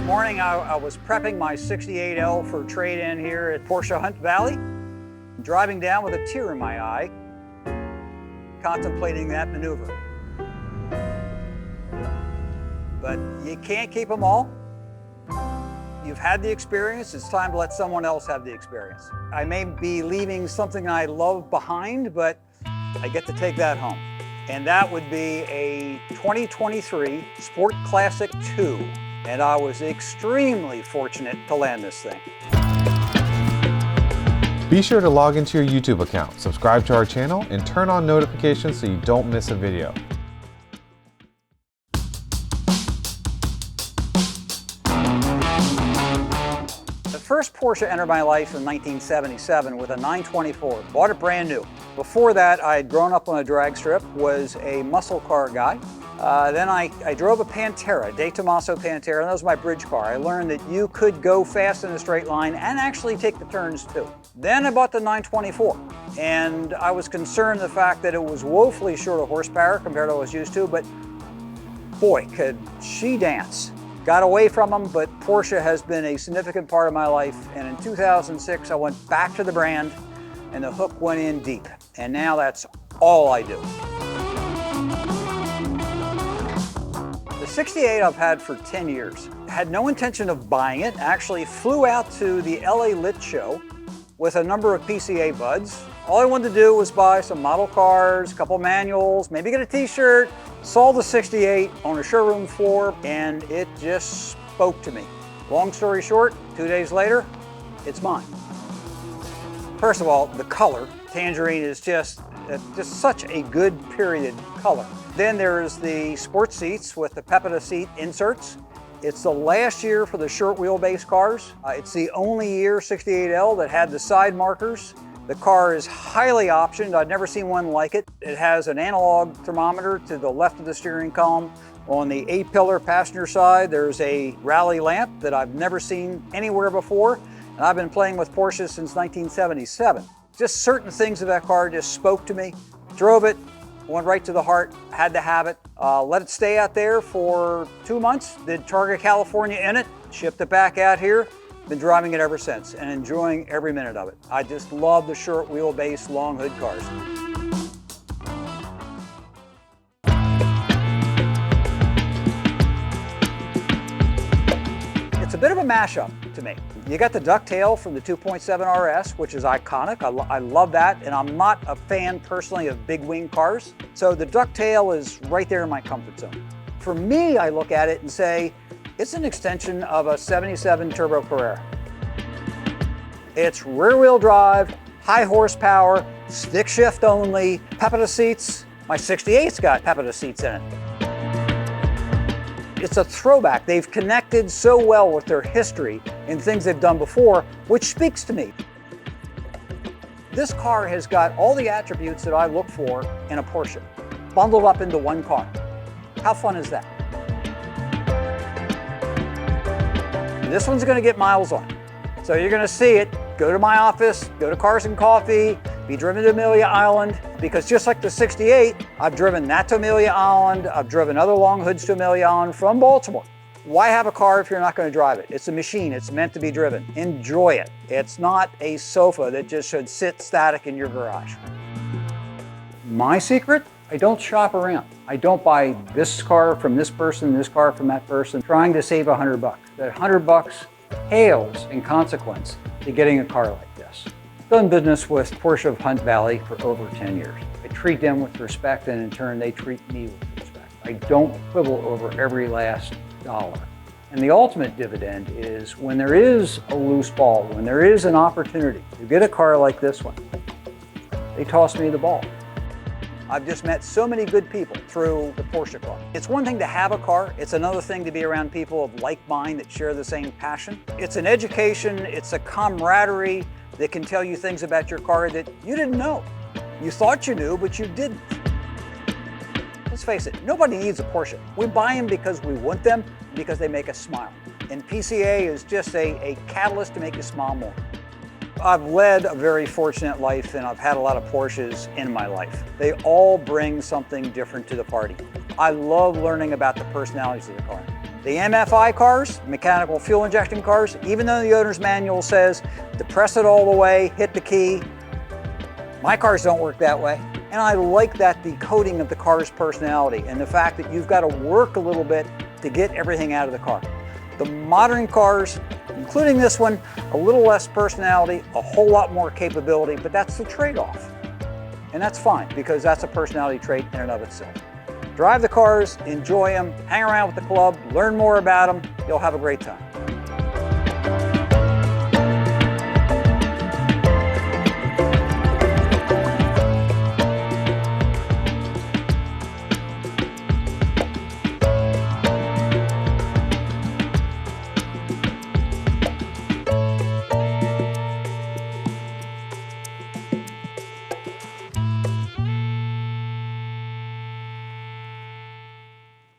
morning I was prepping my 68L for trade-in here at Porsche Hunt Valley, driving down with a tear in my eye, contemplating that maneuver. But you can't keep them all. You've had the experience, it's time to let someone else have the experience. I may be leaving something I love behind, but I get to take that home. And that would be a 2023 Sport Classic 2. And I was extremely fortunate to land this thing. Be sure to log into your YouTube account, subscribe to our channel, and turn on notifications so you don't miss a video. The first Porsche entered my life in 1977 with a 924. Bought it brand new. Before that, I had grown up on a drag strip, was a muscle car guy. Then I drove a Pantera, De Tomaso Pantera, and that was my bridge car. I learned that you could go fast in a straight line and actually take the turns too. Then I bought the 924, and I was concerned the fact that it was woefully short of horsepower compared to what I was used to, but boy, could she dance. Got away from them, but Porsche has been a significant part of my life, and in 2006 I went back to the brand and the hook went in deep, and now that's all I do. The 68 I've had for 10 years. Had no intention of buying it, actually flew out to the LA Lit Show with a number of PCA buds. All I wanted to do was buy some model cars, a couple manuals, maybe get a t-shirt. Saw the 68 on a showroom floor and it just spoke to me. Long story short, 2 days later, it's mine. First of all, the color, tangerine, is just such a good period color. Then there's the sports seats with the Pepita seat inserts. It's the last year for the short wheelbase cars. It's the only year 68L that had the side markers. The car is highly optioned. I've never seen one like it. It has an analog thermometer to the left of the steering column. On the A-pillar passenger side, there's a rally lamp that I've never seen anywhere before. And I've been playing with Porsches since 1977. Just certain things of that car just spoke to me. Drove it, went right to the heart, had to have it. Let it stay out there for 2 months, did Target, California in it, shipped it back out here. Been driving it ever since and enjoying every minute of it. I just love the short wheelbase, long hood cars. It's a bit of a mashup to me. You got the ducktail from the 2.7 RS, which is iconic. I love that, and I'm not a fan personally of big wing cars. So the ducktail is right there in my comfort zone. For me, I look at it and say, it's an extension of a 77 Turbo Carrera. It's rear wheel drive, high horsepower, stick shift only, Pepita seats. My 68's got Pepita seats in it. It's a throwback. They've connected so well with their history and things they've done before, which speaks to me. This car has got all the attributes that I look for in a Porsche, bundled up into one car. How fun is that? This one's going to get miles on it. So you're going to see it, go to my office, go to Cars and Coffee, be driven to Amelia Island, because just like the 68, I've driven that to Amelia Island, I've driven other long hoods to Amelia Island from Baltimore. Why have a car if you're not going to drive it? It's a machine, it's meant to be driven. Enjoy it. It's not a sofa that just should sit static in your garage. My secret? I don't shop around. I don't buy this car from this person, this car from that person, trying to save $100. That $100 pales in consequence to getting a car like this. I've done business with Porsche Hunt Valley for over 10 years. I treat them with respect, and in turn they treat me with respect. I don't quibble over every last dollar. And the ultimate dividend is when there is a loose ball, when there is an opportunity to get a car like this one, they toss me the ball. I've just met so many good people through the Porsche Club. It's one thing to have a car, it's another thing to be around people of like mind that share the same passion. It's an education, it's a camaraderie that can tell you things about your car that you didn't know. You thought you knew, but you didn't. Let's face it, nobody needs a Porsche. We buy them because we want them, because they make us smile. And PCA is just a catalyst to make you smile more. I've led a very fortunate life, and I've had a lot of Porsches in my life. They all bring something different to the party. I love learning about the personalities of the car. The MFI cars, mechanical fuel injection cars, even though the owner's manual says to press it all the way, hit the key, my cars don't work that way. And I like that decoding of the car's personality and the fact that you've got to work a little bit to get everything out of the car. The modern cars, including this one, a little less personality, a whole lot more capability, but that's the trade-off. And that's fine, because that's a personality trait in and of itself. Drive the cars, enjoy them, hang around with the club, learn more about them, you'll have a great time.